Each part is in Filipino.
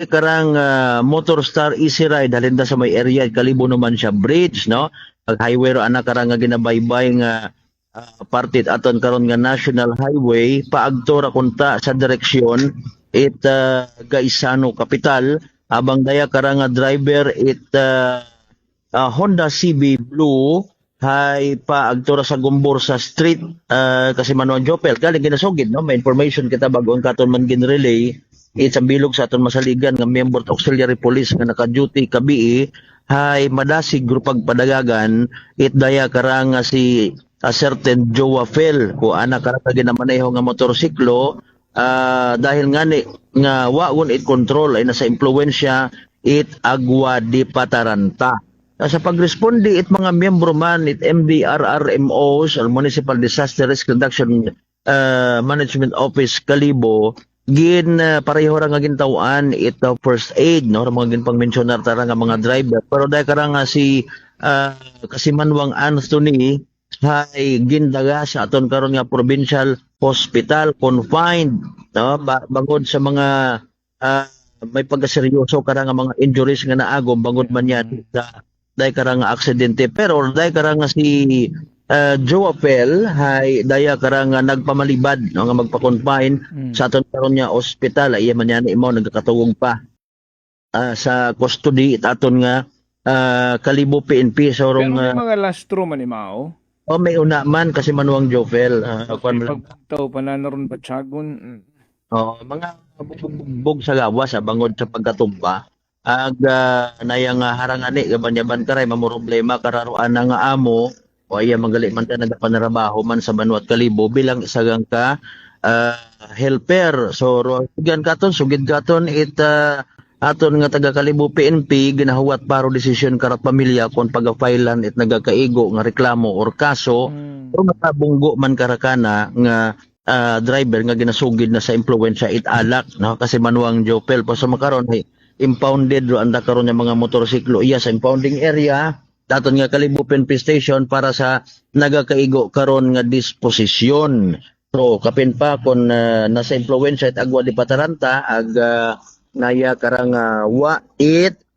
karang Motor Star Easy Ride halin sa may area kalibo naman siya bridge no pag highway ro ana karang nga ginabaybay nga partit aton karon nga national highway paagto ra kunta sa direksyon Gaisano Capital abang daya karang nga driver Honda CB Blue hay paagto ra sa Gumbor sa street kasi Manuel Jopel galing ginasugid no may information kita bago ang katon man ginrelay sa bilog sa aton masaligan nga member of auxiliary police nga naka-duty kabii hay madasig grupag padagagan daya karang nga si a certain Joe Fel ko ana karang ginamaneho nga motorsiklo dahil ngani nga waon control ay nasa impluwensya agwa di pataranta. Sa pagresponde mga miyembro man MDRRMOs or Municipal Disaster Risk Reduction Management Office Kalibo pareho ra nga gintawan first aid no ra mga ginpangmensyonar tara nga mga driver pero dahil karang nga si Kasimanwang Anthony hay gindaga sa aton karon nga provincial hospital confined no bangod sa mga may pagkaseryoso karang nga mga injuries nga naagom bangod man yan sa dahil karang nga aksidente pero dahil karang nga si Joe Appel hay daya karang nga nagpamalibad no, nga magpa-confine sa aton karon nga ospital ay man yan imo nagkatawog pa sa custody aton nga Kalibo PNP sa Pero orong may mga lastro man imao. may una man kasi Manuang Jofel Pagtaw pa na naron batsagon. mga bugbog sa gawas bangod sa pagkatumba nayang harangani gabanyaban karay mamoroblema kararuan nga amo o iya magali man ta nagapanarabaho man sa Banuat Kalibo bilang isagang ka helper so sugid katon aton nga taga Kalibo PNP ginahuwat paro desisyon karat pamilya kon pagafailan nagakaigo nga reklamo or kaso pero nakabunggo man karakana nga driver nga ginasugid na sa impluwensya alak no kasi Manuang Jopel pa sa makaron impounded ro anda karon nga mga motorsiklo iya sa impounding area daton nga Kalibo PNP station para sa nagakaigo karon nga disposisyon so kapin pa kon nasa impluwensya agwa di pataranta naya karang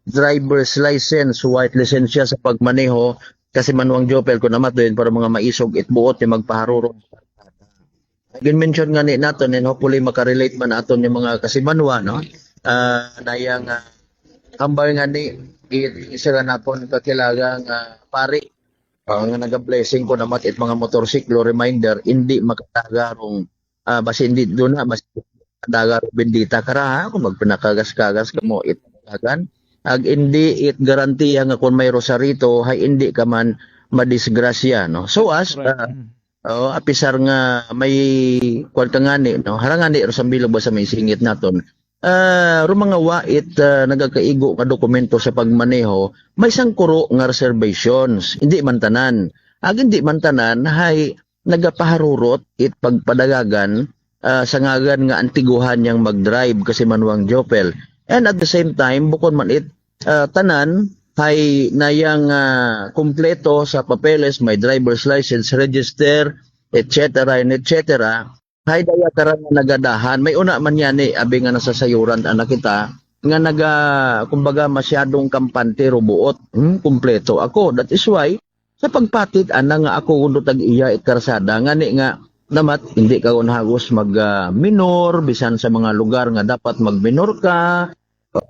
driver's license white lisensya sa pagmaneho kasi Manuang Jopel kun amat doon para mga maisog buot ni magpaharuro gin-mention nga ni naton and hopefully makarelate man aton yung mga kasimanwa no nayang hambal nga ni isa na napon kakilagang pari nga naga-blessing ko namat mga motorsiklo reminder hindi makatagarong basi hindi doon na basi dagar bendita kara kung magpinakagas-kagas ka mo itagagan ag hindi garantiya nga kung may rosarito hay hindi ka man madisgrasya no so as apisar nga may kwan ka ngani no harangani ro sa bilog ba sa may singit naton ro mga wait nagakaigo nga dokumento sa pagmaneho may sangkuro nga reservations hindi man tanan hindi man tanan hay nagapaharurot pagpadagagan sa ngagan nga antiguhan yang mag-drive kasi Manuang Jopel and at the same time bukod man tanan hay nayang kumpleto sa papeles may driver's license register etc and etc hay daya karang nagadahan may una man yan abi nga nasasayuran anak kita nga kumbaga masyadong kampante buot kumpleto ako that is why sa pagpatit ana nga ako kuno tag iya karsada ngani nga damat hindi ka unhagos mag minor bisan sa mga lugar nga dapat mag minor ka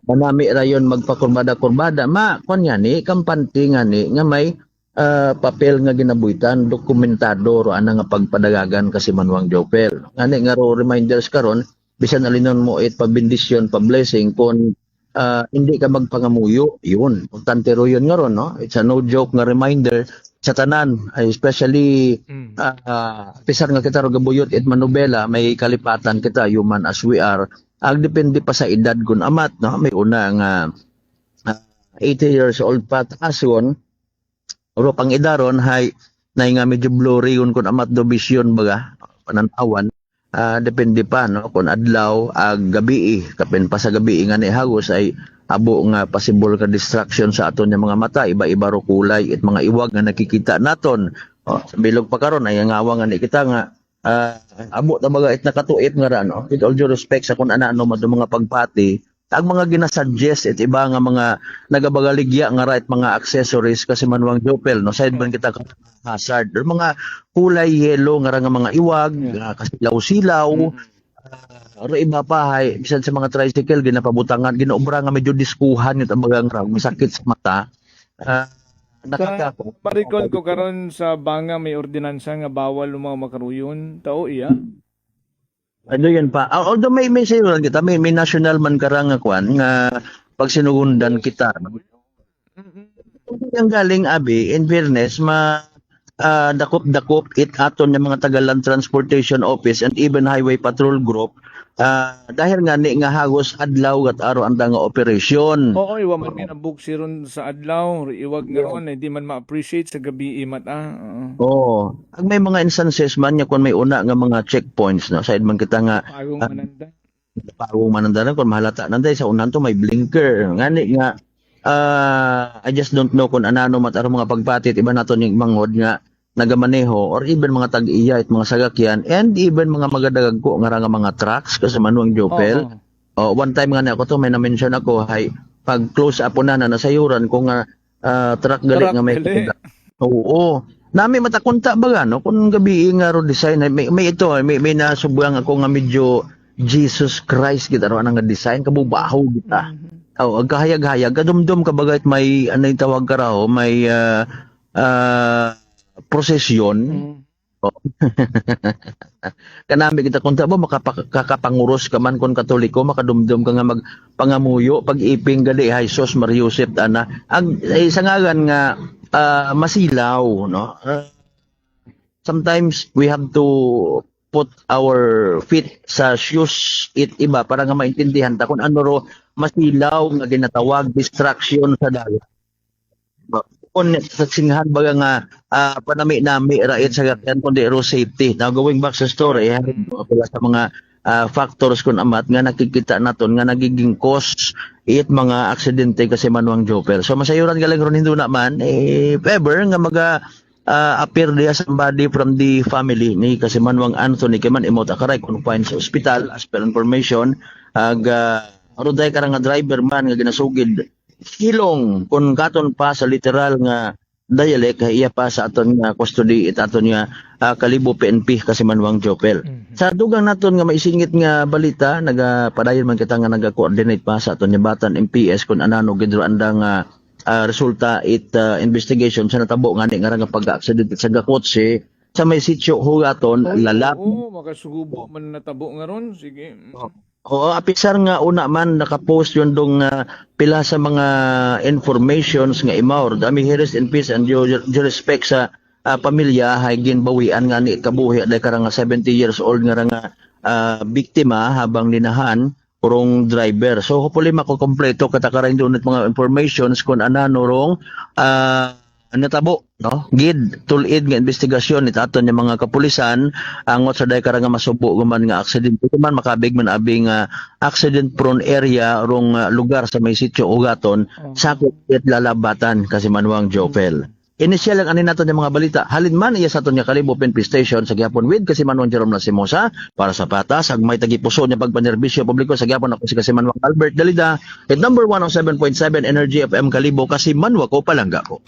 manami rayon magpakurbada-kurbada kon yani kampante ngani nga may papel nga ginabuhitan dokumentado ro ana nga pagpadagagan kasi Manuang Jopel ngani nga ro reminders karon bisan alinon mo pabindisyon pa-blessing kon hindi ka magpangamuyo yun importante ro yun nga ron no it's a no joke nga reminder sa tanan especially pisar nga kita ro gabuyot manobela may kalipatan kita human as we are depende pa sa edad kun amat no may una nga 80 years old pa taason ro pang idaron hay nay nga medyo blurry kun amat do vision baga pananawan depende pa no kun adlaw gabi kapin pa sa gabi nga ni hagos ay abo nga possible ka distraction sa aton nga mga mata iba-iba ro kulay mga iwag nga nakikita naton sa bilog pa karon ay ngawang nga kita nga abo ta baga nakatuip nga ra no with all due respect sa kun ana mga pagpati ang mga ginasuggest it iba nga mga nagabagaligya nga right mga accessories kasi manuang Jopel no side man kita ka hazard or mga kulay yellow nga ra nga mga iwag kasilaw-silaw or iba pa hay bisan sa mga tricycle ginapabutangan ginaobra nga medyo diskuhan yung tabagang raw masakit sa mata. Ah, Sa nakaka marikol ko karon sa banga may ordinansa nga bawal mga makaruyon. Tao iya. ano yan pa although may sayo lang kita may national man karang nga kwan nga pag sinugundan kita no? Yung galing abi in fairness dakop-dakop it aton ng mga Tagalan Transportation Office and even Highway Patrol Group dahil nga ni nga hagos adlaw kat araw anda nga operasyon. Oo, iwa man ginabuk siron sa adlaw, iwag nga ron, hindi man ma-appreciate sa gabi imat Oo. Ang may mga instances man nya kun may una nga mga checkpoints no side man kita nga Pagong mananda. pawong manandaran kun mahalata nanday sa unan to may blinker ngani nga I just don't know kung anano mat aron mga pagpatit iba naton yung mangod nga nagamaneho or even mga tag-iya at mga sagakyan and even mga magadagag ko nga ra nga mga trucks kasi manuang Jopel. One time nga ako to may na-mention ako hay pag close up na nasayuran ko nga truck gali Truck nga may gali. Oo. Nami matakunta baga no kung gabi nga ro design may ito may nasubang ako nga medyo Jesus Christ kita ro nga design kabubaho kita. Ang kahayag-hayag kadumdum ka bagay may ano yung tawag ka raw may prosesyon. Kanami kita kunta ba makakapanguros ka man kon Katoliko makadumdum ka nga magpangamuyo pag-iping gali hay sos Mariusip ana ang sangagan nga masilaw no. Sometimes we have to put our feet sa shoes it iba para nga maintindihan ta kung ano ro masilaw nga ginatawag distraction sa dagat. Kung sa singhan baga nga panami-nami rait sa gakyan kundi ro safety. Now going back sa story, pala sa mga factors kun amat nga nakikita naton nga nagiging cause it mga aksidente kasi manuang Jopel. So masayuran galing ron hindo naman if ever nga appear diya somebody from the family ni kasi manuang Anthony kay man imot akaray confined sa hospital as per information aruday karang nga driver man nga ginasugid hilong kung katon pa sa literal nga dialect iya pa sa aton nga custody it aton nga Kalibo PNP kasi manuang Jopel. Sa dugang naton nga maisingit nga balita nagapadayon man kita nga naga-coordinate pa sa aton nga Batan MPS kung anano gidro anda nga resulta investigation sa natabo nga ni nga pag-accident sa Gakotse sa may sitio Hugaton lalaki. Oo, makasubo man natabo nga ron. Sige. Oo, apisar nga una man nakapost yun dong pila sa mga informations nga imaw. Dami rest in peace and due respect sa pamilya hay ginbawian nga ni kabuhi dahil karang 70 years old nga nga biktima habang linahan urong driver. So hopefully makukompleto katakaran doon at mga informations kung anano rong natabo no gid tulid nga investigasyon it aton yung mga kapulisan angot sa day karang masubo guman nga aksidente man makabig man abing accident prone area rong lugar sa may sitio Ugaton sakop it lalabatan kasi manuang Jopel. Initial lang anin naton yung mga balita halin man iya sa aton nga Kalibo PNP station sa gihapon with kasi manuang Jerome Lastimosa para sa patas ag may tagipuso niya pagpanerbisyo publiko sa gihapon ako si kasi manuang Albert Dalida at number 107.7 Energy FM Kalibo kasi manwa ko palangga ko.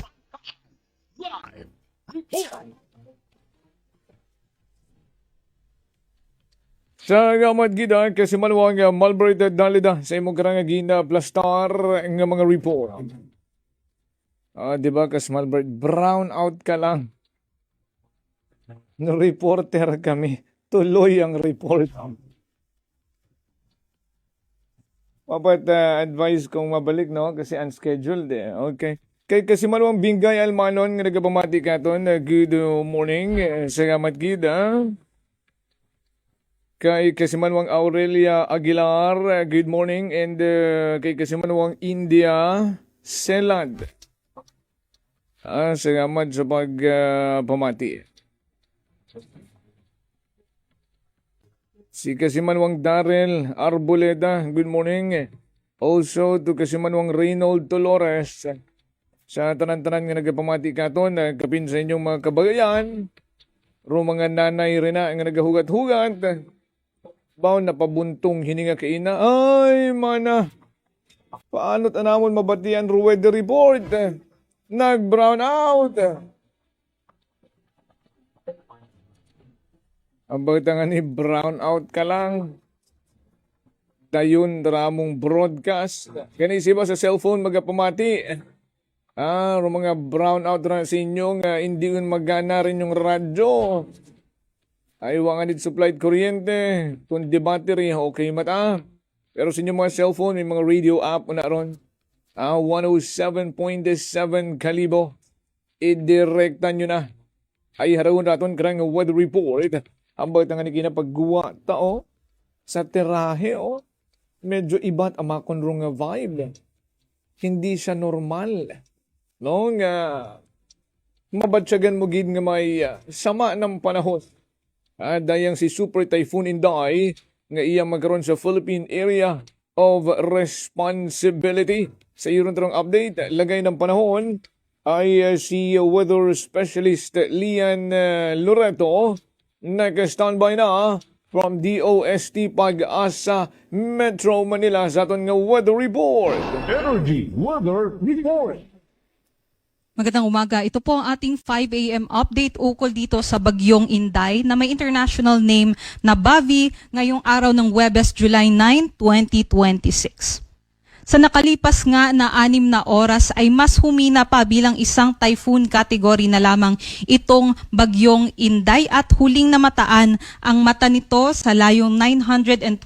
Sa gamad gida kasi maluwang Malbert Dalida sa imong karang gina plastar nga mga report. Di ba kas Malbert brown out ka lang. No reporter kami. Tuloy ang report. Papat advice kong mabalik no kasi unscheduled Okay. Kay kasi maluwang Bingay Almanon nga nagapamati katon good morning sa gamad gida. Kay Kasimanwang Aurelia Aguilar, good morning. And kay Kasimanwang India Selad. Salamat sa pagpamati. Si Kasimanwang Darrell Arboleda, good morning. Also to Kasimanwang Reynold Dolores. Sa tanan-tanan nga nagpamati katon, kapin sa inyong mga kabagayan. Ro mga nanay rin na nga nagahugat-hugat. Baon na pabuntong hininga kaina. Ay, mana. Paano tanamon mabatian ro weather report? Nag-brown out. Ang nga ni brown out ka lang. Dayon dramong broadcast. Ganisi ba sa cellphone magapamati? Mga brown out na sa inyo nga hindi yun magana rin yung radyo. Ay, wangan it supplied kuryente. Kundi battery, okay mata. Pero sa inyong mga cellphone, may mga radio app na ron. 107.7 kalibo. Idirekta nyo na. Ay, harawin natin karang weather report. Ang bagay nga ni kinapagguwa tao sa terahe, medyo iba't amakon rong vibe. Hindi siya normal. No, nga mabatsyagan mo gid nga may sama ng panahon. Dayang si Super Typhoon Inday nga iyang magkaroon sa Philippine Area of Responsibility. Sa iyon tarong update, lagay ng panahon ay si weather specialist Lian Loreto nag-standby na from DOST Pag-asa Metro Manila sa aton nga weather report. Energy Weather Report. Magandang umaga. Ito po ang ating 5 a.m. update ukol dito sa Bagyong Inday na may international name na Bavi ngayong araw ng Huwebes, July 9, 2026. Sa nakalipas nga na 6 na oras ay mas humina pa bilang isang typhoon category na lamang itong Bagyong Inday at huling namataan ang mata nito sa layong 925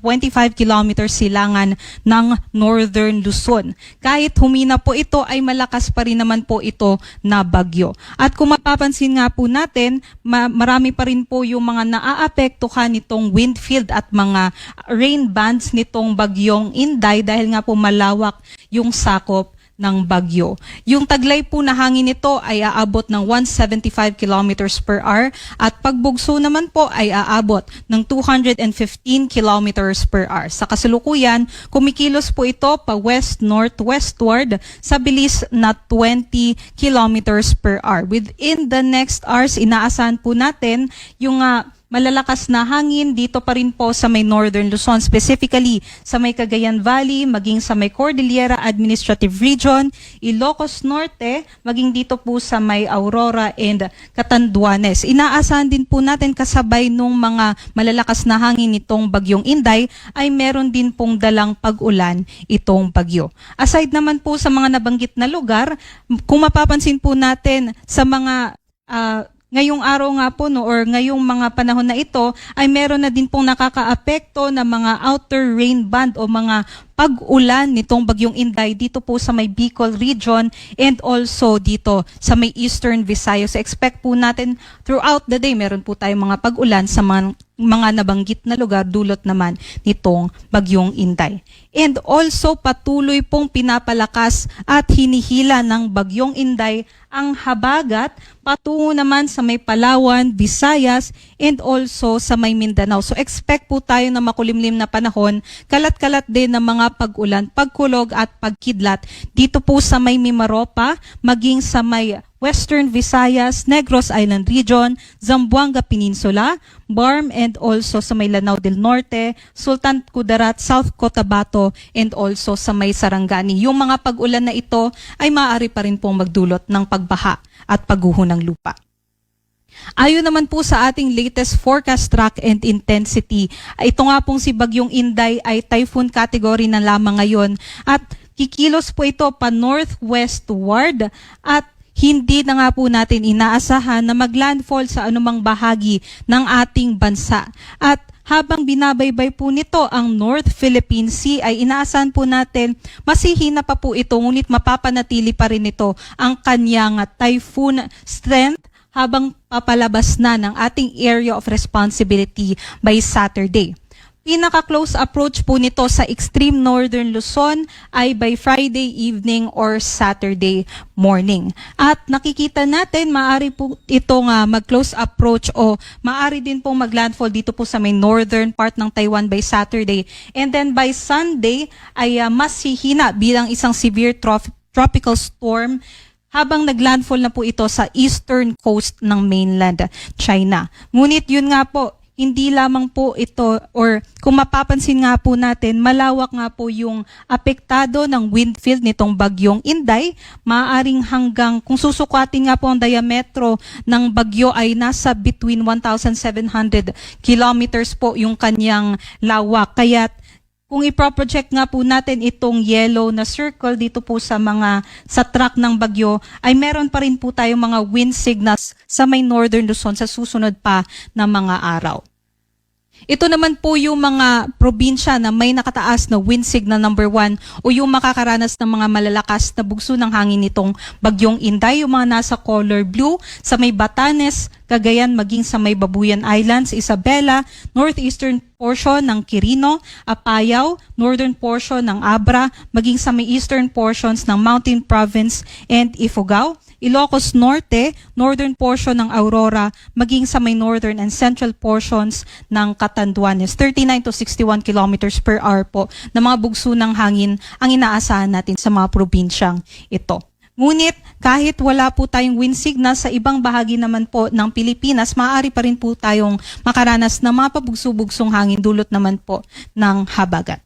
kilometers silangan ng Northern Luzon. Kahit humina po ito ay malakas pa rin naman po ito na bagyo. At kung mapapansin nga po natin, marami pa rin po yung mga naaapektuhan nitong wind field at mga rain bands nitong Bagyong Inday dahil nga po malawak yung sakop ng bagyo. Yung taglay po na hangin nito ay aabot ng 175 kilometers per hour at pagbugso naman po ay aabot ng 215 kilometers per hour. Sa kasalukuyan, kumikilos po ito pa west-northwestward sa bilis na 20 kilometers per hour. Within the next hours, inaasahan po natin yung malalakas na hangin dito pa rin po sa may Northern Luzon, specifically sa may Cagayan Valley, maging sa may Cordillera Administrative Region, Ilocos Norte, maging dito po sa may Aurora and Catanduanes. Inaasahan din po natin kasabay nung mga malalakas na hangin nitong Bagyong Inday ay meron din pong dalang pag-ulan itong bagyo. Aside naman po sa mga nabanggit na lugar, kung mapapansin po natin sa mga ngayong araw nga po or ngayong mga panahon na ito ay meron na din pong nakakaapekto na mga outer rain band o mga pag-ulan nitong Bagyong Inday dito po sa may Bicol region and also dito sa may Eastern Visayas. So expect po natin throughout the day meron po tayong mga pag-ulan sa mga nabanggit na lugar dulot naman nitong Bagyong Inday. And also patuloy pong pinapalakas at hinihila ng Bagyong Inday ang habagat patungo naman sa may Palawan, Visayas, and also sa may Mindanao. So expect po tayo na makulimlim na panahon, kalat-kalat din ng mga pag-ulan, pagkulog at pagkidlat dito po sa may Mimaropa, maging sa may Western Visayas, Negros Island Region, Zamboanga Peninsula, Barm, and also sa may Lanao del Norte, Sultan Kudarat, South Cotabato, and also sa may Sarangani. Yung mga pag-ulan na ito ay maaari pa rin pong magdulot ng pagbaha at pagguho ng lupa. Ayon naman po sa ating latest forecast track and intensity, ito nga pong si Bagyong Inday ay typhoon category na lamang ngayon at kikilos po ito pa northwestward at hindi na nga po natin inaasahan na maglandfall sa anumang bahagi ng ating bansa. At habang binabaybay po nito ang North Philippine Sea ay inaasahan po natin masihina pa po ito ngunit mapapanatili pa rin ito ang kanyang typhoon strength habang papalabas na ng ating area of responsibility by Saturday. Pinaka-close approach po nito sa extreme northern Luzon ay by Friday evening or Saturday morning. At nakikita natin, maaari po itong mag-close approach o maaari din pong maglandfall dito po sa may northern part ng Taiwan by Saturday. And then by Sunday ay mas hihina bilang isang severe tropical storm habang naglandfall na po ito sa eastern coast ng mainland China. Ngunit yun nga po, hindi lamang po ito, or kung mapapansin nga po natin, malawak nga po yung apektado ng wind field nitong bagyong Inday. Maaaring hanggang, kung susukatin nga po ang diametro ng bagyo ay nasa between 1,700 kilometers po yung kanyang lawak. Kaya kung iproproject nga po natin itong yellow na circle dito po sa track ng bagyo, ay meron pa rin po tayong mga wind signals sa may northern Luzon sa susunod pa na mga araw. Ito naman po yung mga probinsya na may nakataas na wind signal number 1 o yung makakaranas ng mga malalakas na bugso ng hangin nitong bagyong Inday, yung mga nasa color blue sa may Batanes, Cagayan, maging sa may Babuyan Islands, Isabela, northeastern portion ng Quirino, Apayao, northern portion ng Abra, maging sa may eastern portions ng Mountain Province and Ifugao, Ilocos Norte, northern portion ng Aurora, maging sa may northern and central portions ng Catanduanes. 39 to 61 kilometers per hour po na mga bugso ng hangin ang inaasahan natin sa mga probinsyang ito. Ngunit kahit wala po tayong wind signal sa ibang bahagi naman po ng Pilipinas, maaari pa rin po tayong makaranas ng mga pabugso-bugsong hangin dulot naman po ng habagat.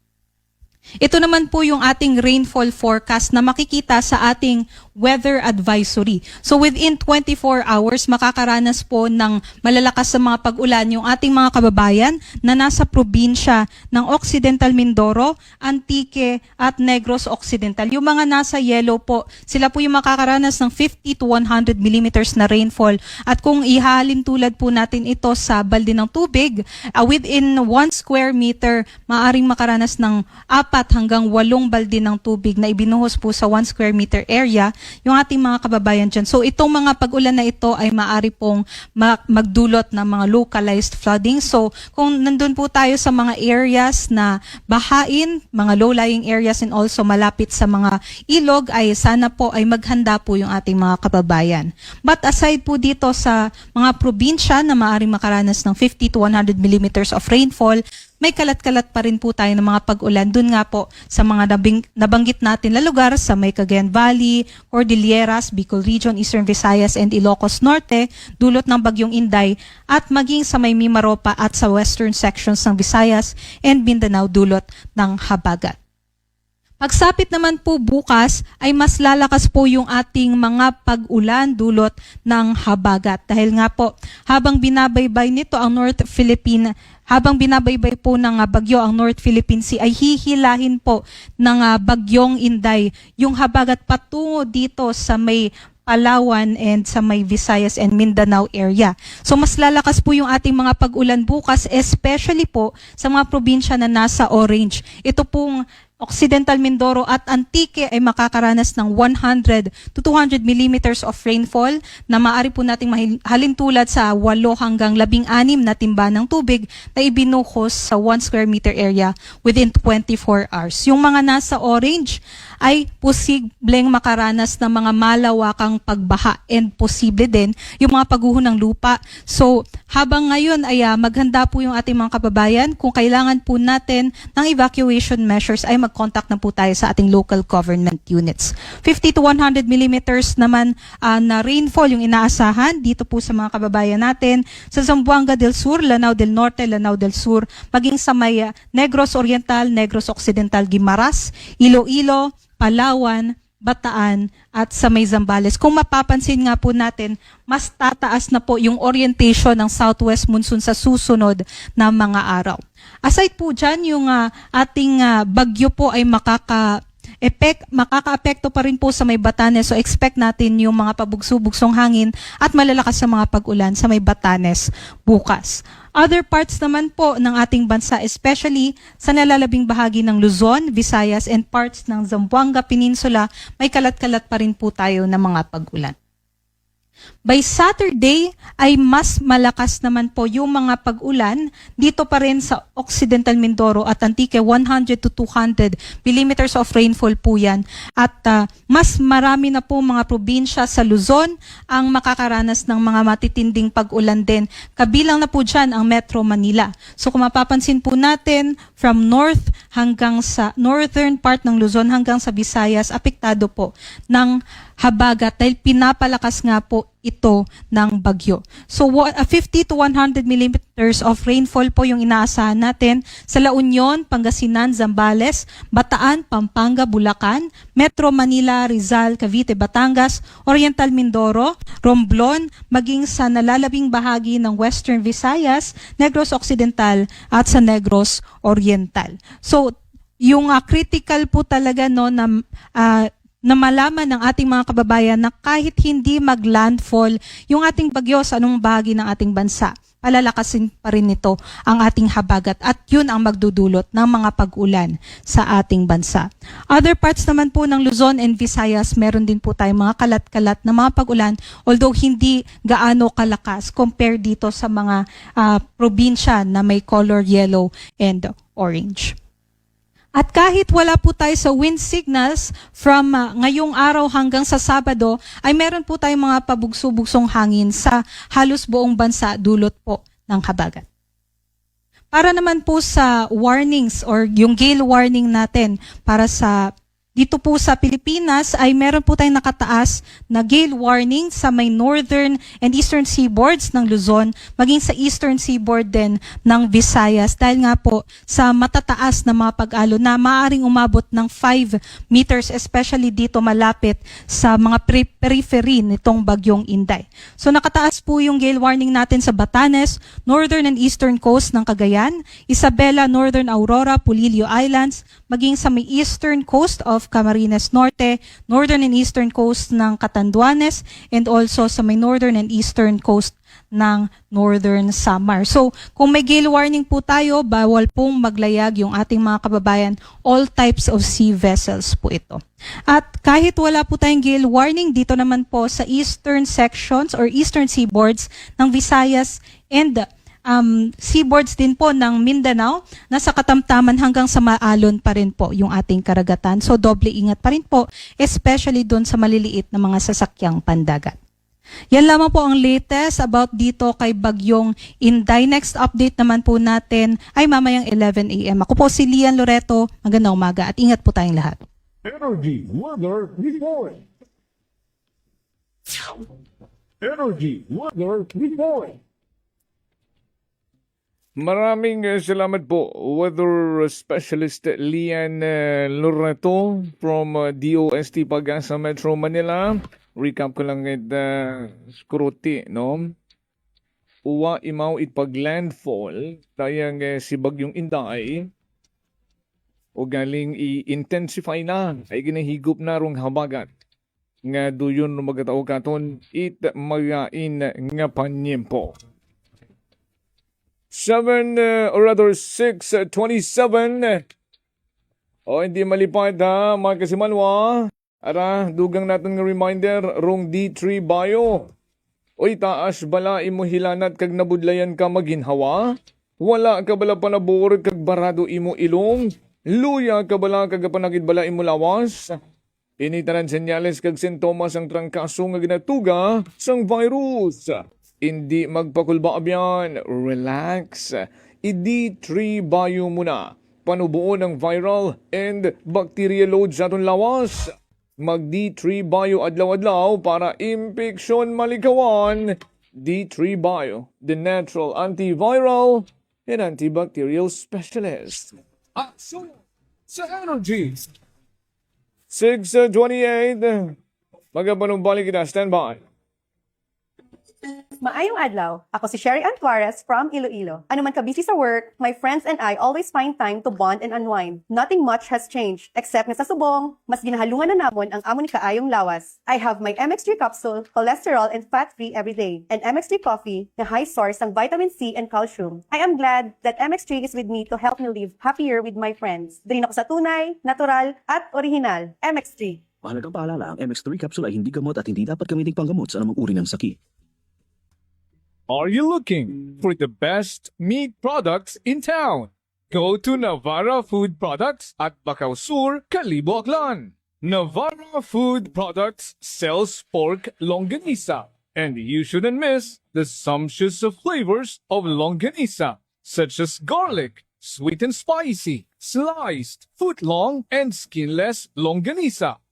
Ito naman po yung ating rainfall forecast na makikita sa ating weather advisory. So within 24 hours, makakaranas po ng malalakas sa mga pag-ulan yung ating mga kababayan na nasa probinsya ng Occidental Mindoro, Antique at Negros Occidental. Yung mga nasa yellow po, sila po yung makakaranas ng 50 to 100 millimeters na rainfall. At kung ihalin tulad po natin ito sa balde ng tubig, within 1 square meter, maaring makaranas ng 4 hanggang 8 balde ng tubig na ibinuhos po sa 1 square meter area yung ating mga kababayan dyan. So itong mga pag-ulan na ito ay maaari pong magdulot ng mga localized flooding. So kung nandun po tayo sa mga areas na bahain, mga low-lying areas and also malapit sa mga ilog, ay sana po ay maghanda po yung ating mga kababayan. But aside po dito sa mga probinsya na maaaring makaranas ng 50 to 100 millimeters of rainfall, may kalat-kalat pa rin po tayo ng mga pag-ulan dun nga po sa mga nabanggit natin na lugar sa may Cagayan Valley, Cordilleras, Bicol Region, Eastern Visayas and Ilocos Norte, dulot ng bagyong Inday, at maging sa may Mimaropa at sa western sections ng Visayas and Mindanao dulot ng habagat. Pagsapit naman po bukas ay mas lalakas po yung ating mga pag-ulan dulot ng habagat. Dahil nga po, habang binabaybay nito ang North Philippine, habang binabaybay po ng bagyo ang North Philippine Sea, ay hihilahin po ng bagyong Inday yung habagat patungo dito sa may Palawan and sa may Visayas and Mindanao area. So mas lalakas po yung ating mga pag-ulan bukas, especially po sa mga probinsya na nasa orange. Ito pong Occidental Mindoro at Antique ay makakaranas ng 100 to 200 millimeters of rainfall na maaari po nating halintulad sa 8 hanggang 16 na timba ng tubig na ibinuhos sa 1 square meter area within 24 hours. Yung mga nasa orange ay posibleng makaranas ng mga malawakang pagbaha and posible din yung mga pagguho ng lupa. So habang ngayon ay maghanda po yung ating mga kababayan, kung kailangan po natin ng evacuation measures ay mag-contact na po tayo sa ating local government units. 50 to 100 millimeters naman na rainfall yung inaasahan dito po sa mga kababayan natin sa Zamboanga del Sur, Lanao del Norte, Lanao del Sur, maging sa may Negros Oriental, Negros Occidental, Guimaras, Iloilo, Palawan, Bataan at sa may Zambales. Kung mapapansin nga po natin, mas tataas na po yung orientation ng southwest monsoon sa susunod na mga araw. Aside po dyan, yung ating bagyo po ay makaka-apekto pa rin po sa may Batanes. So expect natin yung mga pabugso-bugsong hangin at malalakas sa mga pag-ulan sa may Batanes bukas. Other parts naman po ng ating bansa, especially sa nalalabing bahagi ng Luzon, Visayas and parts ng Zamboanga Peninsula, may kalat-kalat pa rin po tayo ng mga pag-ulan. By Saturday ay mas malakas naman po yung mga pag-ulan dito pa rin sa Occidental Mindoro at Antique, 100 to 200 millimeters of rainfall po yan. At mas marami na po mga probinsya sa Luzon ang makakaranas ng mga matitinding pag-ulan din. Kabilang na po dyan ang Metro Manila. So kung mapapansin po natin, from north hanggang sa northern part ng Luzon hanggang sa Visayas, apektado po ng habagat dahil pinapalakas nga po po ito ng bagyo. So 50 to 100 millimeters of rainfall po yung inaasahan natin sa La Union, Pangasinan, Zambales, Bataan, Pampanga, Bulacan, Metro Manila, Rizal, Cavite, Batangas, Oriental Mindoro, Romblon, maging sa nalalabing bahagi ng Western Visayas, Negros Occidental at sa Negros Oriental. So yung critical po talaga no na malaman ng ating mga kababayan na kahit hindi maglandfall yung ating bagyo sa anong bahagi ng ating bansa, palalakasin pa rin nito ang ating habagat at yun ang magdudulot ng mga pag-ulan sa ating bansa. Other parts naman po ng Luzon and Visayas, meron din po tayong mga kalat-kalat na mga pag-ulan, although hindi gaano kalakas compare dito sa mga probinsya na may color yellow and orange. At kahit wala po tayo sa wind signals from ngayong araw hanggang sa Sabado, ay meron po tayong mga pabugso-bugsong hangin sa halos buong bansa dulot po ng habagat. Para naman po sa warnings or yung gale warning natin para sa dito po sa Pilipinas ay meron po tayong nakataas na gale warning sa may northern and eastern seaboards ng Luzon, maging sa eastern seaboard din ng Visayas dahil nga po sa matataas na mga pag-alon na maaaring umabot ng 5 meters, especially dito malapit sa mga periphery nitong bagyong Inday. So nakataas po yung gale warning natin sa Batanes, northern and eastern coast ng Cagayan, Isabela, northern Aurora, Pulilio Islands, maging sa may eastern coast of Camarines Norte, northern and eastern coast ng Catanduanes, and also sa may northern and eastern coast ng Northern Samar. So, kung may gale warning po tayo, bawal pong maglayag yung ating mga kababayan. All types of sea vessels po ito. At kahit wala po tayong gale warning, dito naman po sa eastern sections or eastern seaboards ng Visayas and seaboards din po ng Mindanao, nasa katamtaman hanggang sa maalon pa rin po yung ating karagatan. So doble ingat pa rin po, especially doon sa maliliit na mga sasakyang pandagat. Yan lamang po ang latest about dito kay Bagyong Inday. Next update naman po natin ay mamayang 11 a.m. Ako po si Lian Loreto. Magandang umaga at ingat po tayong lahat. Energy Weather Report. Energy Weather Report. Maraming salamat po, Weather Specialist Lian Loreto from DOST Pag-asa Metro Manila. Recap ko lang skruti, no? Uwa imaw itpag-landfall, tayang si Bagyong Inday, o galing i-intensify na, ay ginahigup na rong habagat. Nga duyon magatao katon, magain nga panyempo. 6:27. O hindi malipad ha, mga kasimanwa. Ara, dugang natin nga reminder, rong D3 Bio. Oy, taas bala imo hilanat kag nabudlayan ka maginhawa? Wala ka bala panabor kag barado imo ilong? Luya ka bala kag panakid bala imo lawas? Initanan senyales kag sintomas ang trangkaso nga ginatuga sang virus. Hindi magpakulba abyan, relax. I-D3 Bio muna. Panubuo ng viral and bacteria load sa aton lawas. Mag-D3 Bio adlaw-adlaw para impeksyon malikawan. D3 Bio, the natural antiviral and antibacterial specialist. So, sa Energy. 6:28. Magapanumbalik kita, stand by. Maayong adlaw. Ako si Sherry Antuarez from Iloilo. Ano man ka busy sa work, my friends and I always find time to bond and unwind. Nothing much has changed, except nga sa subong, mas ginahalungan na namon ang amon kaayong lawas. I have my MX3 capsule, cholesterol and fat-free every day, and MX3 coffee na high source ng vitamin C and calcium. I am glad that MX3 is with me to help me live happier with my friends. Dali ako sa tunay, natural, at original. MX3. Mahalagang paalala, ang MX3 capsule ay hindi gamot at hindi dapat gamitin panggamot sa anumang uri ng sakit. Are you looking for the best meat products in town? Go to Navarra Food Products at Bacau Sur, Calibo, Aklan. Navarra Food Products sells pork longanisa, and you shouldn't miss the sumptuous flavors of longanisa, such as garlic, sweet and spicy, sliced, foot-long, and skinless longanisa.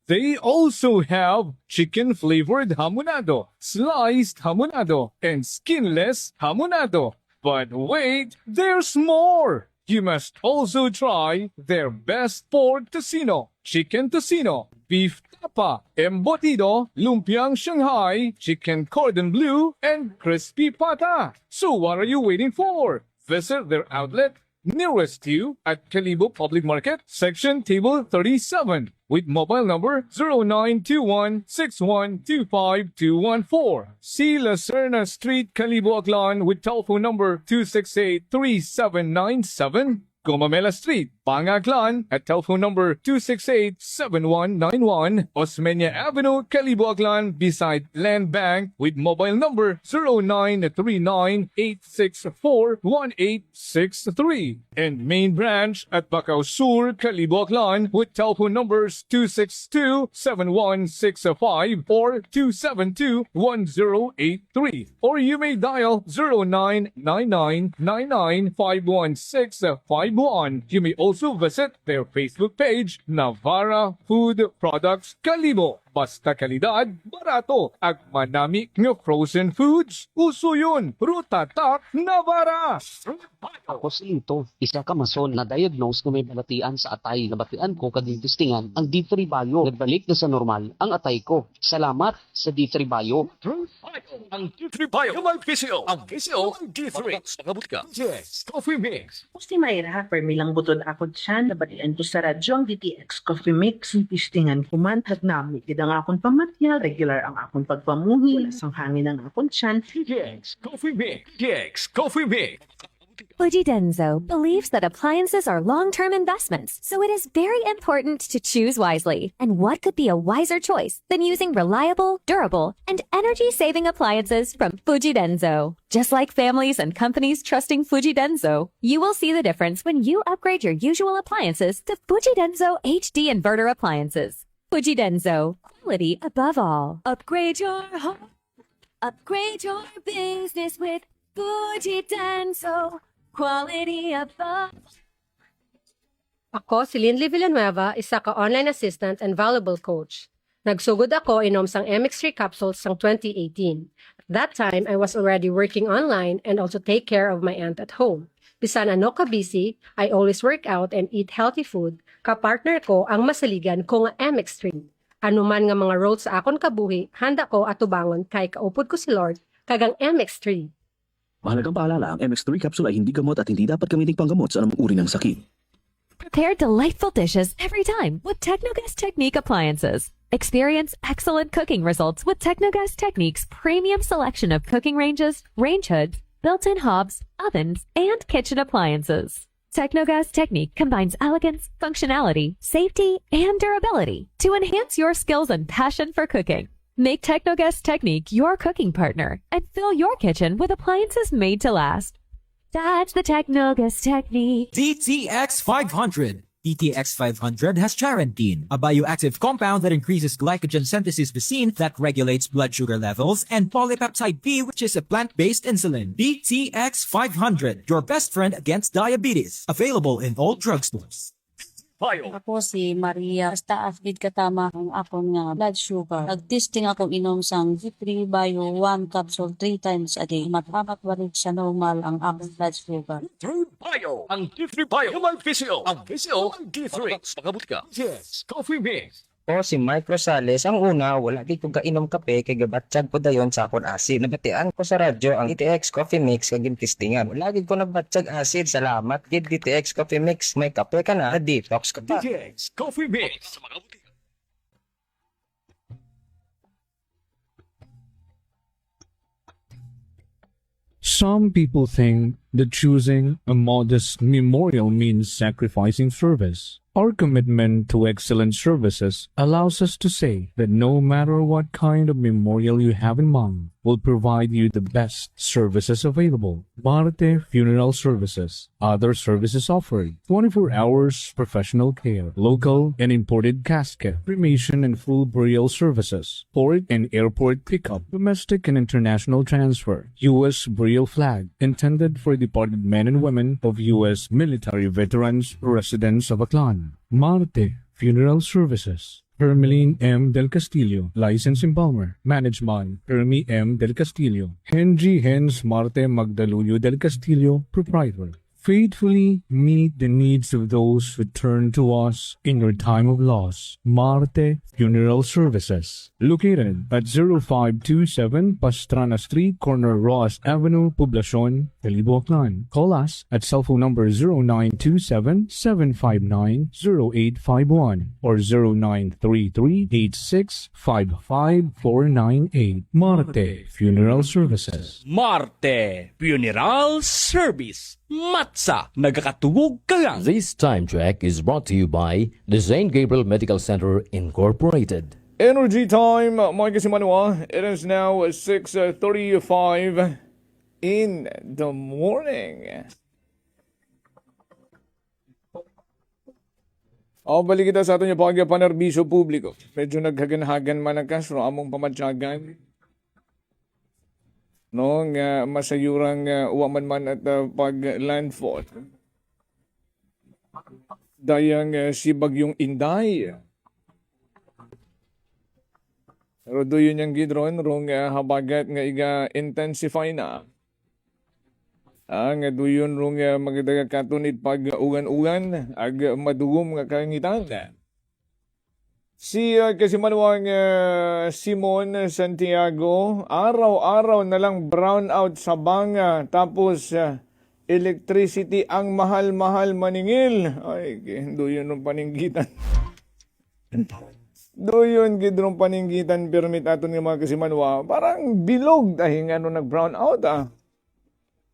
They also have chicken-flavored hamonado, sliced hamonado, and skinless hamonado. But wait, there's more! You must also try their best pork tocino, chicken tocino, beef tapa, embutido, lumpiang Shanghai, chicken cordon bleu, and crispy pata. So what are you waiting for? Visit their outlet nearest you at Calibo Public Market, section table 37, with mobile number 0921-6125-214. See Lacerna Street, Calibo, Aklan, with telephone number 268-3797. Gomamela Street, Pangaklan, at telephone number 268-7191. Osmeña Avenue, Calibo, Aklan, beside Land Bank, with mobile number 0939-864-1863. And main branch at Bacau Sur, Calibo, Aklan, with telephone numbers 262-7165 or 272-1083. Or you may dial 0999-99-51651. You may also visit their Facebook page, Navara Food Products Calibo. Basta kalidad, barato, at manami ng frozen foods. Uso yun, Rutatak Navara! Ako si Lito, isa ka mason na diagnose na may balatian sa atay. Nabatian ko kading testingan ang D3 Bio. Nagbalik na sa normal ang atay ko. Salamat sa D3 Bio. Ang D3 Bio. Yung PCO. Ang PCO, ang D3. Pagabot ka. Yes. Coffee mix. Si Mayra, permilang butod ako dyan, nabalian ko sa radyo ang DTX Coffee Mix, tistingan ko man, at nami, ang akong pamatyal, regular ang akong pagpamuhi, lasang hangin ang akong tiyan. DTX Coffee Mix. DTX Coffee Mix. Fujidenzo believes that appliances are long-term investments, so it is very important to choose wisely. And what could be a wiser choice than using reliable, durable, and energy-saving appliances from Fujidenzo? Just like families and companies trusting Fujidenzo, you will see the difference when you upgrade your usual appliances to Fujidenzo HD inverter appliances. Fujidenzo, quality above all. Upgrade your home. Upgrade your business with Fujidenzo, quality above. Ako si Linley Villanueva, isa ka online assistant and valuable coach. Nagsugod ako inom sang MX3 capsules sang 2018. At that time, I was already working online and also take care of my aunt at home. Bisan ano ka busy, I always work out and eat healthy food. Kapartner ko ang masaligan ko nga MX3. Ano man nga mga roles sa akon kabuhi, handa ko atubangon kay kaupod ko si Lord kagang MX3. Mahalagang paalala, ang MX3 capsule ay hindi gamot at hindi dapat gamitin panggamot sa anumang uri ng sakit. Prepare delightful dishes every time with Technogas Technique appliances. Experience excellent cooking results with Technogas Technique's premium selection of cooking ranges, range hoods, built-in hobs, ovens, and kitchen appliances. Technogas Technique combines elegance, functionality, safety, and durability to enhance your skills and passion for cooking. Make Technogas Technique your cooking partner and fill your kitchen with appliances made to last. That's the Technogas Technique. DTX 500. DTX 500 has charantine, a bioactive compound that increases glycogen synthesis vacine that regulates blood sugar levels, and polypeptide B, which is a plant-based insulin. DTX 500, your best friend against diabetes. Available in all drugstores. Ako si Maria. Basta afdid katama ang akong nga blood sugar. Nag-testing ako inom sang D3 Bio 1 capsule 3 times a day. Matamat warig sa normal ang akong blood sugar. D3 Bio. Ang D3 Bio. Yung PCO. Ang PCO, ang D3. Pagabot ka. Yes. Coffee mix. O si Mike Rosales, ang una, wala di ko kainom kape kay gabatsyag ko dayon sa akon acid. Nabatian ko sa radyo ang DTX Coffee Mix kag testingan. Wala gid ko nabatsyag acid. Salamat gid DTX Coffee Mix. May kape ka na, detox ka pa. DTX Coffee Mix. Some people think that choosing a modest memorial means sacrificing service. Our commitment to excellent services allows us to say that no matter what kind of memorial you have in mind, will provide you the best services available. Marte Funeral Services. Other services offered: 24 hours professional care, local and imported casket, cremation and full burial services, port and airport pickup, domestic and international transfer, U.S. burial flag, intended for departed men and women of U.S. military veterans residents of Aklan. Marte Funeral Services. Hermeline M. Del Castillo, License Embalmer. Management, Hermi M. Del Castillo. Henry Hens Marte Magdalulio Del Castillo, Proprietor. Faithfully meet the needs of those who turn to us in your time of loss. Marte Funeral Services. Located at 0527 Pastrana Street, corner Ross Avenue, Poblacion, Caliboclan. Call us at cell phone number 0927-759-0851 or 0933-8655-498. Marte Funeral Services. Marte Funeral Service. Matsa, nagakatugog ka lang. This time check is brought to you by the St. Gabriel Medical Center Incorporated. Energy time, mga kasimanwa. It is now 6:35 in the morning. Balik kita sa ato niya panerbisyo publiko. Medyo naghaganhagan man ang kasro among pamatyagan. No, nga masayurang uwaman man at pag-landfall. Dayang si Bagyong Inday. Pero doon yung gidron, rong habagat nga iga-intensify na. Nga doon rong magdaga katunid pag-ugan-ugan, ag madugom nga kangitan. Si kasimanwang Simon Santiago, araw-araw na lang brownout sa banga, tapos electricity ang mahal-mahal maningil. Ay, doon yung paninggitan. Doon gidrong paninggitan permit aton ng mga kasimanwa. Parang bilog dahil nga nag-brownout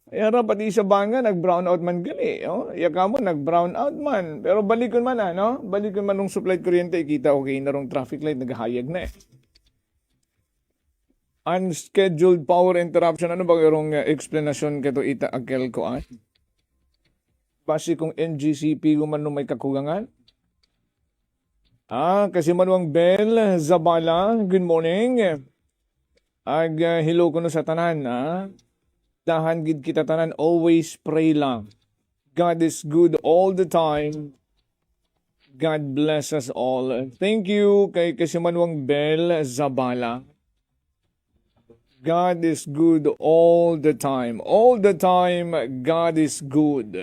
Yara pati sa banga nag-brownout man gali. Yaka mo nag-brownout man. Pero balikon man balikon man nung supply kuryente ikita okay na rong traffic light naghahayag na Unscheduled power interruption. Ano ba yung explanation kato ita akel ko Basi kung NGCP man nung may kakugangan. Kasi manuang Bel Zabala, good morning. Hello ko no sa tanan Dahan gid kita tanan, always pray lang. God is good all the time. God bless us all. Thank you kay Kasimanwang Bel Zabala. God is good all the time. All the time, God is good.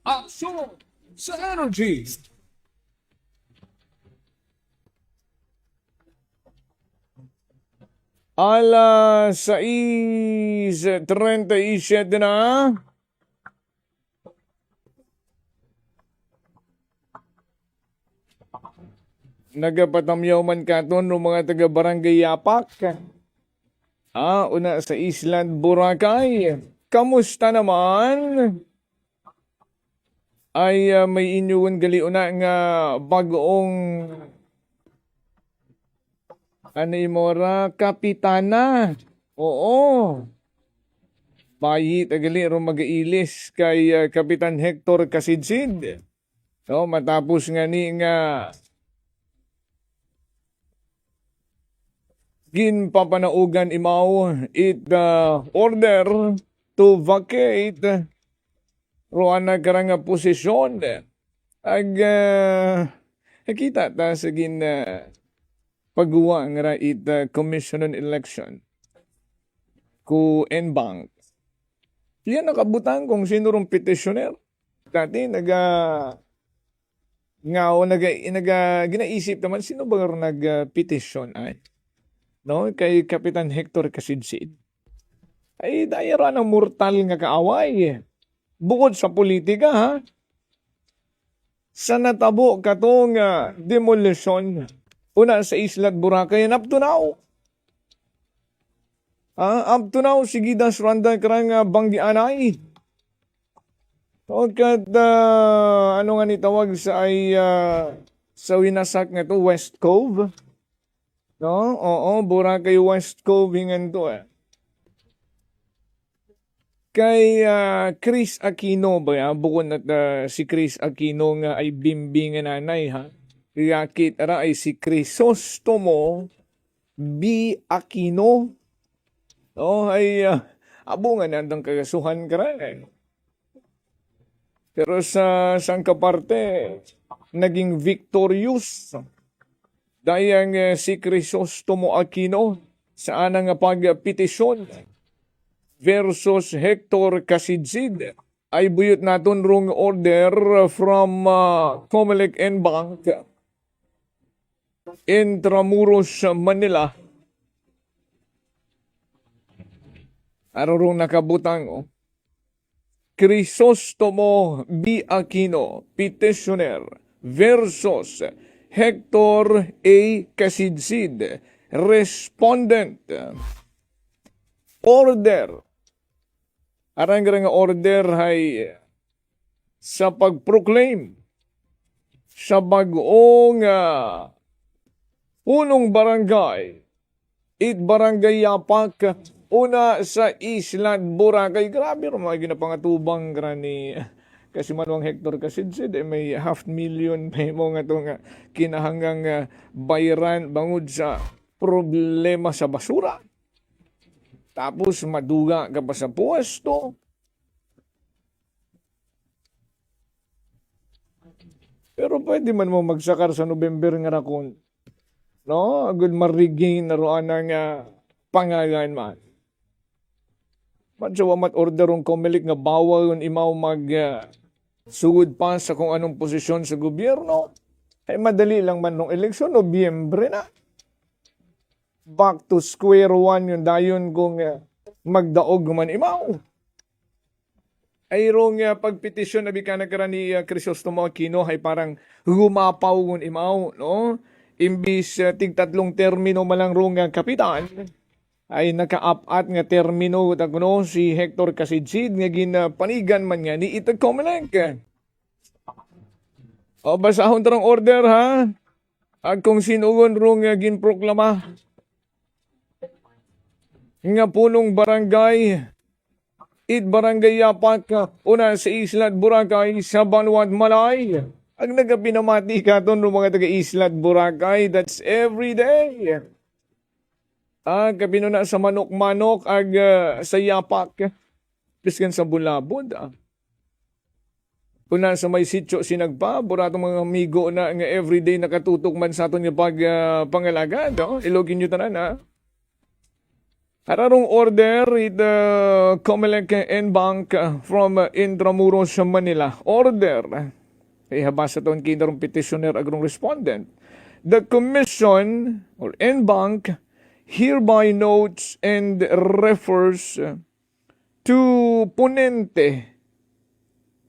Action sa energy. Alas 6:37 na. Nagapatamyaw man katon ng mga taga-barangay Yapak. Una sa Island, Boracay. Kamusta naman? Ay may inyuon gali una nga bagong Imora Kapitana. Oo. Bayi tagali ro mag-ilis kay Kapitan Hector Kasidsid. Matapos nga ni nga ginpapanaugan imaw it order to vacate roan na karang posisyon. Nakita ta sa pagguwa nga it commission on election ku Nbank. Yan nakabutang kung sino rong petitioner. Dati ginaisip naman sino ba nag-petition kay Kapitan Hector Kasidsid. Ay dayara ng mortal nga kaaway. Bukod sa politika sa natabo katong demolition una sa Isla Boracay up to now. Up to now, sige das randa karang banggianay. Kat ano nga ni tawag sa sa winasak nga to West Cove. Oo, Boracay West Cove hingan to Kay Chris Aquino ba bukod at si Chris Aquino nga ay bimbing nga nanay Yakit ara ay si Crisostomo B. Aquino. Ay abungan nandang kagasuhan ka rin. Pero sa sangka parte, naging victorious Dayang si Crisostomo Aquino sa anang pagpetisyon versus Hector Casidsid ay buyot naton rong order from Comelec and Bank Intramuros, Manila. Arorong nakabutang Crisostomo B. Aquino, petitioner versus Hector A. Casidsid, respondent. Order. Arang order ay sa pagproclaim sa bagong punong barangay, Barangay Yapak, una sa Isla Boracay. Grabe rin mga ginapangatubang grani. Kasi manuang Hector Casidsid, may 500,000 may mga itong kinahanggang bayaran bangod sa problema sa basura. Tapos maduga ka pa sa puesto. Pero pwede man mo magsakar sa November nga rakon. No? Agad marigin na roan ng pangalan man. Madyawa mat orderong Comelec nga bawal yung imaw sugod pa sa kung anong posisyon sa gobyerno. Ay madali lang man nung eleksyon, Nobyembre na. Back to square one yung dayon kung magdaog man imaw. Ay rong pagpetisyon na bika nagkaroon ni Crisostomo Aquino ay parang humapaw kung imaw, no? Imbis tig-3 termino malang rong kapitan, ay naka-up-at nga termino no, si Hector Casidsid nga ginapanigan man nga ni Itag Comelec. O basahon tarong order ha? At kung sinugon rong ginproklama nga punong barangay, Barangay Yapak, una sa Isla Boracay sa Banwat Malay. Ang nagapinamati ka doon ng mga taga-Isla Boracay, that's every day. Kapinuna sa manok-manok ag sa Yapak, piskan sa Bulabod. Una sa may sityo sinagpa, buratong mga amigo na nga everyday nakatutok man sa aton nga pangalaga. No? Ilogin nyo tanan ha. Hararong order Comelec and Bank from Intramuros, Manila. Order. Habasa taon kinarong petitioner agrong respondent. The Commission or NBank hereby notes and refers to ponente.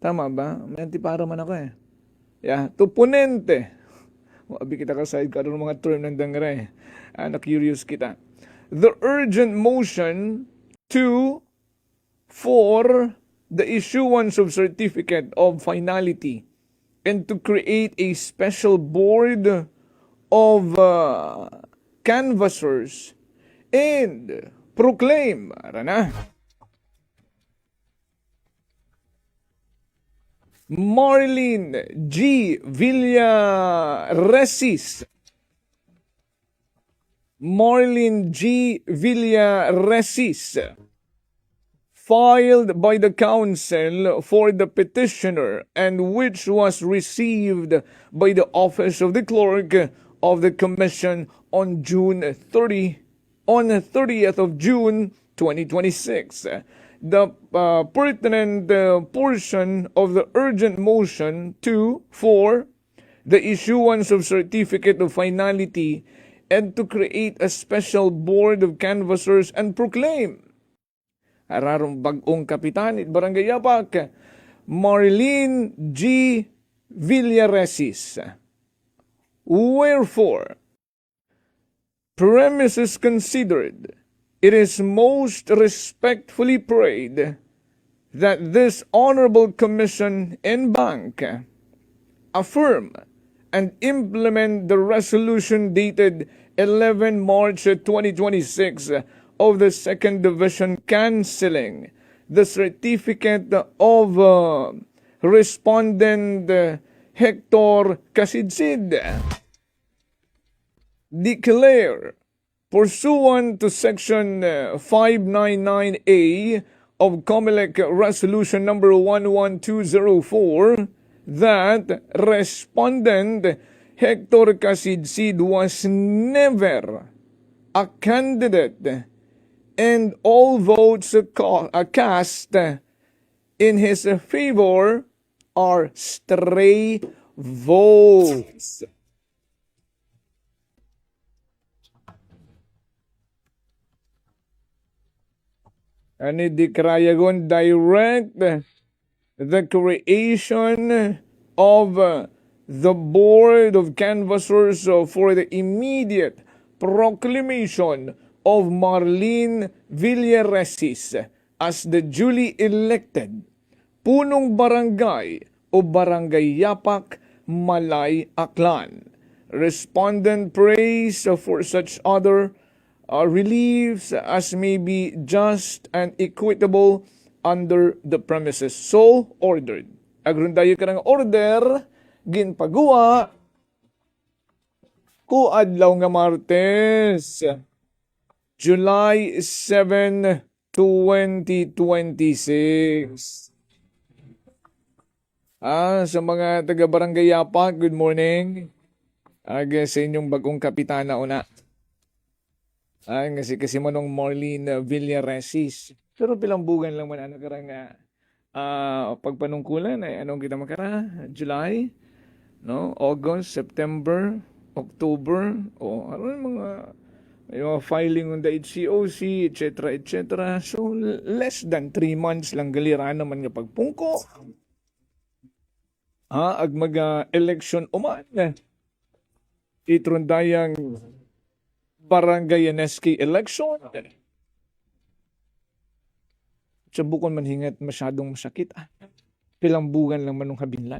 Tama ba? May antipara man ako eh. Yeah, to ponente. Wabi kita kasahid ka doon mga term ng dangre. Na-curious kita. The urgent motion for the issuance of certificate of finality and to create a special board of canvassers and proclaim, Marlene G. Villaresis, filed by the council for the petitioner and which was received by the office of the clerk of the commission on 30th of June 2026. The pertinent portion of the urgent motion for the issuance of certificate of finality and to create a special board of canvassers and proclaim Ararong bagong kapitan Barangay Yapak, Marlene G. Villaresis. Wherefore, premises considered, it is most respectfully prayed that this Honorable Commission and Bank affirm and implement the resolution dated 11 March 2026 of the Second Division canceling the certificate of respondent Hector Casidsid. Declare, pursuant to Section 599A of Comelec Resolution number 11204, that respondent Hector Casidsid was never a candidate, and all votes cast in his favor are stray votes. And Krayagon direct the creation of the Board of Canvassers for the immediate proclamation of Marlene Villaresis as the duly elected punong barangay o barangay Yapak, Malay, Aklan. Respondent prays for such other reliefs as may be just and equitable under the premises. So ordered. Agrundayo ka ng order, ginpagawa, ku adlaw nga Martes, July 7, 2026. Sa mga taga-barangay Yapak, good morning. Sa inyong bagong kapitana una. Kasi manong Marlene Villaresis. Pero pilambugan lang man ano karang pagpanungkulan ay anong kita makara? July, no? August, September, October, ano yung mga filing on the HCOC, etc., etc. So, less than 3 months lang galiran naman nga pagpungko. Ag mag-election uman. Itrundayang barangay NSK election. Sa bukon man hingat masyadong masakit. Pilambugan lang manong habinlan.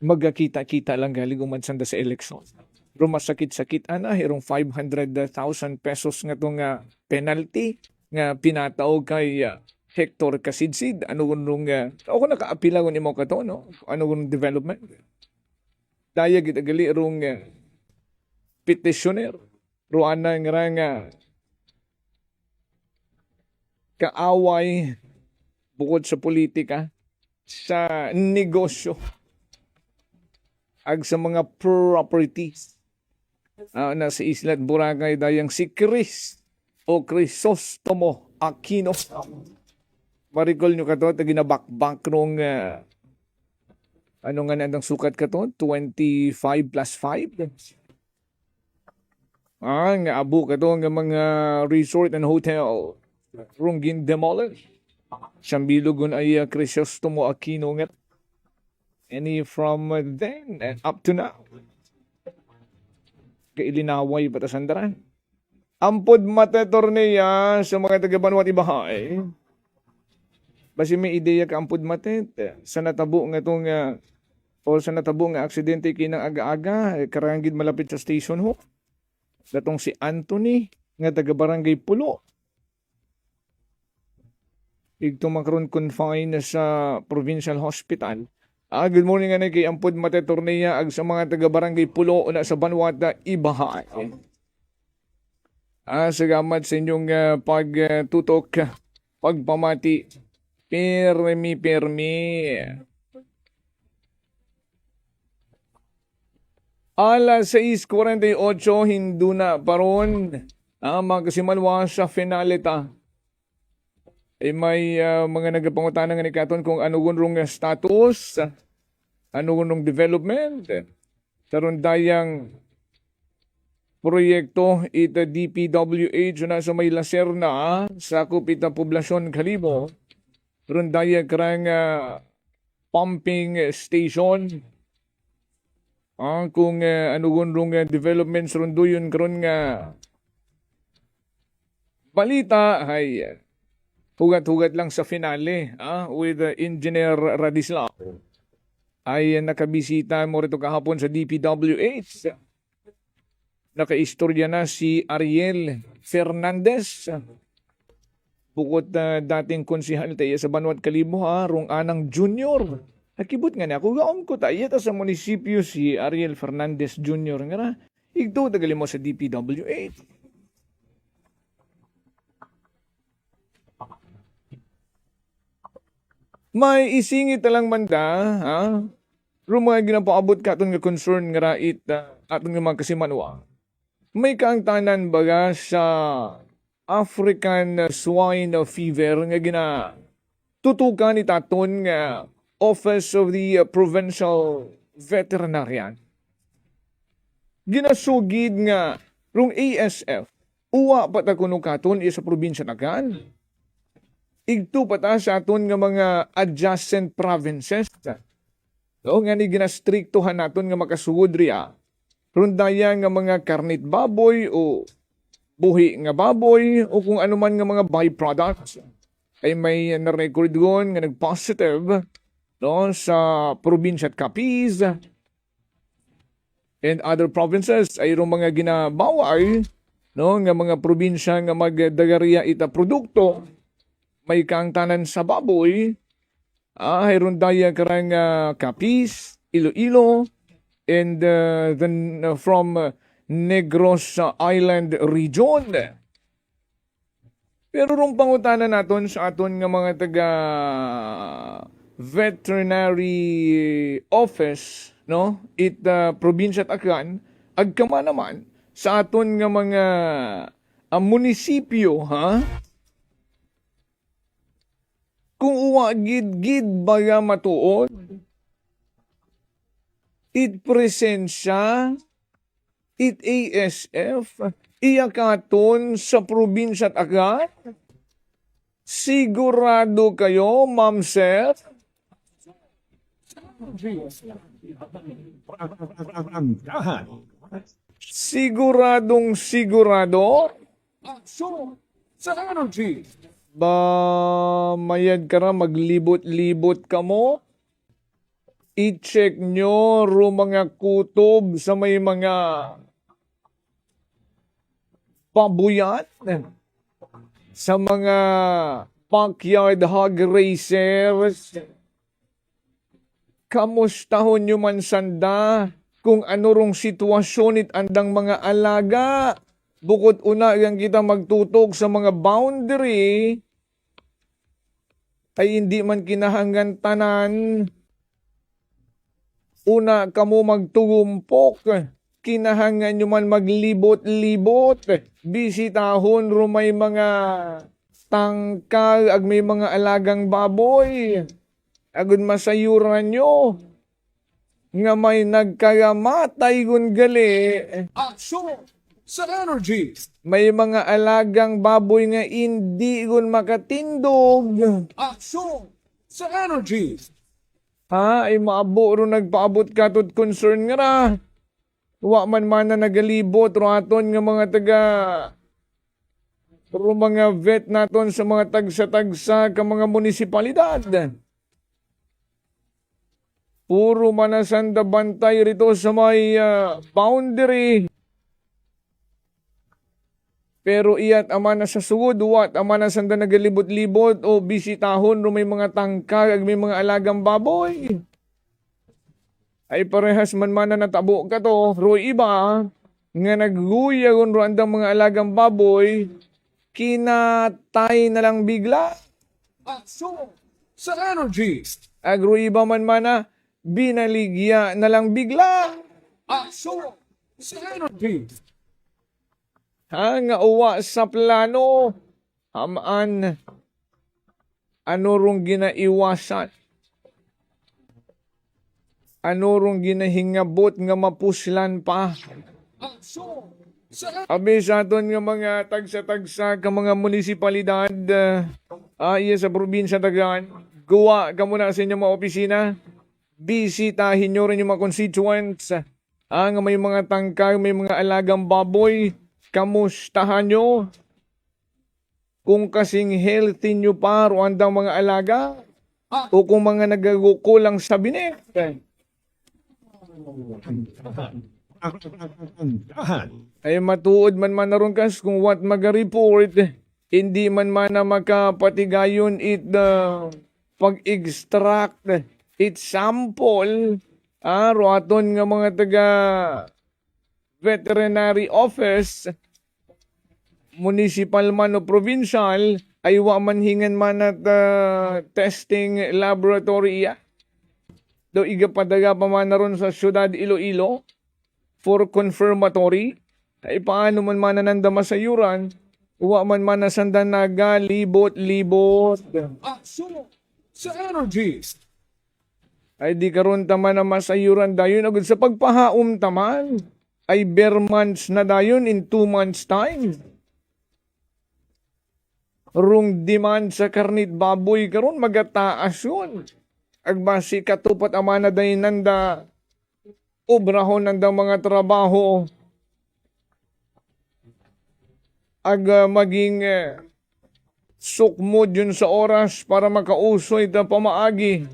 Magkakita-kita lang galing umansanda sa election. Pero masakit-sakit hirong 500,000 pesos nga itong penalty nga pinataog kay Hector Casidsid. Ano nung ako nakaapila kung imo ka to, no? Ano nung development? Daya kita gali rong petitioner. Ruana nga kaaway bukod sa politika, sa negosyo, ag sa mga properties. Nasa Isla at Boracay dayang si Chris o Crisostomo Aquino. Maricol nyo ka to, ginabakbank nung ano nga nandang sukat ka to? 25 plus 5? Nga abo ka to, nga mga resort and hotel. Rungin demolish. Sambilugon ay Crisostomo Aquino nga. Any from then and up to now. Kailinaway patasandaran. Ampod mata torneya sa mga taga-Banwat Ibahay. Basi may ideya ka ampod matet. Sa natabo nga itong o sa natabo nga aksidente kinang aga-aga, karangid malapit sa station ho. Datong si Anthony nga taga-Barangay Pulo. Igto makaroon confine sa provincial hospital. Good morning nga kay ampod mate torneya ag sa mga taga-Barangay Pulo na sa Banwata Ibahay. Salamat sa inyong pagtutok, pagpamati. Permi. Alas 6:48, hinduna paron. Mga kasimanwa sa finale ta. May mga nagpangutana nga ni Katon kung ano gunrong status, ano gunrong development. Karon dayang proyekto ita DPWH na sa may Lacerna, sakop ita poblasyon Kalibo. Karon dayang karang pumping station. Kung ano gunrong developments rundo yun karon nga balita ay hugat-hugat lang sa finale with Engineer Radislaw. Ay nakabisita mo rito kahapon sa DPWH. Nakaistorya na si Ariel Fernandez. Bukod dating konsihal tayo sa Banwat Kalibo rong anang junior. Nakibot nga niya, kugaon ko tayo sa munisipyo si Ariel Fernandez Jr. Nga na, igto tagali mo sa DPWH. May isingit talang manda, Ro mga ginapaabot ka aton nga concern nga rait aton nga mga kasimanwa. May kaang tanan baga sa African swine fever nga tutukan ni taton nga Office of the Provincial Veterinarian. Ginasugid nga rung ASF uwa pata kuno katon sa probinsya nagan. Igto pata sa aton nga mga adjacent provinces. So nga ni ginastriktuhan naton nga makasugod riya. Rundaya nga mga karnit baboy o buhi nga baboy o kung ano man nga mga byproducts ay may na-record gon nga nag-positive no, sa probinsya at Capiz and other provinces ay rong mga ginabaway no, nga mga probinsya nga magdagariya ita produkto may kang tanan sa baboy ay rundaya karang Capiz, Iloilo, and then from Negros Island region. Pero rong pangutanan naton sa aton nga mga taga veterinary office, no? Probinsya at Akan, agkama naman sa aton nga mga munisipyo, ha? Kung uwa gid baga matuod, it presensya, it ASF, iyakaton sa probinsya at Akan? Sigurado kayo, ma'am sir? Siguradong sigurado? Sa energy. Ba, mayad ka na maglibot-libot ka mo? I-check nyo ro mga kutob sa may mga pabuyan, sa mga backyard hog racers. Kamustahon nyo man sanda kung ano rong sitwasyon it andang mga alaga. Bukod una yang kita magtutok sa mga boundary, ay hindi man kinahanggan tanan. Una kamo magtugumpok, kinahangan nyo man maglibot-libot, bisitahon rumay mga tangkal ag may mga alagang baboy. Agud masayuran nyo nga may nagkagamatay gun gali. Action sa energy. May mga alagang baboy nga hindi gun makatindog. Action sa energy. Ha, ay maabo ro nagpaabot ka tod concern nga ra. Wa man na nagalibot ro aton nga mga taga ro mga vet naton sa mga tagsa-tagsa ka mga munisipalidad. Puro manasanda bantay rito sa may boundary. Pero iyat ama na sa sugod, wat ama na sanda nagalibot-libot o bisitahon ro may mga tangkag ag may mga alagang baboy. Ay parehas man na natabo ka to, ro iba nga nagguyagon ro andang mga alagang baboy, kinatay na lang bigla. Action sa energy. Agro iba man na binaligya na lang bigla. Action sa energy. Ha, nga uwa sa plano, amaan, ano rong ginaiwasan? Ano rong ginahingabot nga mapuslan pa? Abi sa aton nga mga tagsa-tagsa ka mga munisipalidad, iya sa probinsya Dagan, gawa ka muna sa inyong mga opisina, bisitahin nyo rin yung mga constituents, nga may mga tangkay, may mga alagang baboy, kamustahan nyo? Kung kasing healthy nyo pa, ruandang mga alaga, o kung mga nagagukulang sa binet. Ay matuod man naron kas kung what maga-report, hindi man na makapatigayon it pag-extract, it sample, ruaton nga mga taga veterinary office, municipal man o provincial, ay wa man hingan man at testing laboratory iya. do igapadaga pa man na ron sa syudad Iloilo for confirmatory. Ay paano man manananda masayuran, uwa man manasandan naga libot-libot. Sa energies. Ay di karon taman na masayuran dayon agad sa pagpahaom taman. Ay bare months na dayon in 2 months time. Rung demand sa karnit baboy karon magataas yun. Agbasi katupat amana dayon nanda obrahon nanda mga trabaho. Maging sukmod yun sa oras para makausoy na pamaagi.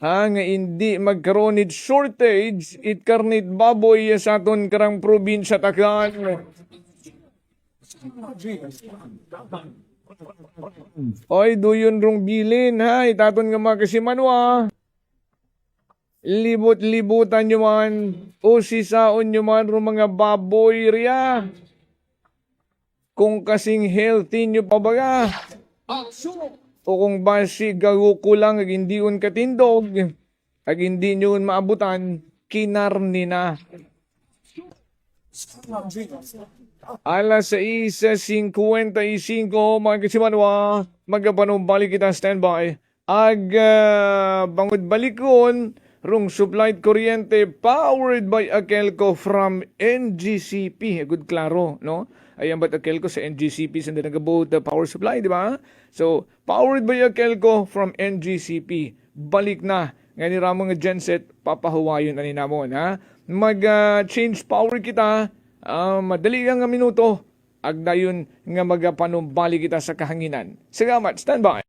Nga hindi magkaroon it shortage, it karnit baboy sa aton karang probinsya takan. Oy, doyon rong bilin ha, itaton nga mga kasimanwa. Libot-libutan nyo man, o sisaon nyo man rong mga baboy riya. Kung kasing healthy nyo pa baga. O kung basi gagukulang ag hindi un katindog, ag hindi nyo un maabutan, kinarni na. Alas 6:55 mga kasimanwa, magapanumbalik kita standby. Bangod balikon, rung supplied kuryente powered by Akelco from NGCP. Good klaro, no? Ayan ba't Akelco sa NGCP sa nagabot power supply, di ba? So, powered by Akelco from NGCP. Balik na. Ngayon ramong nga genset, papahuwayon na ninamon, ha? Mag-change power kita, madali nga minuto, agdayon nga magapanumbali kita sa kahanginan. Salamat, standby.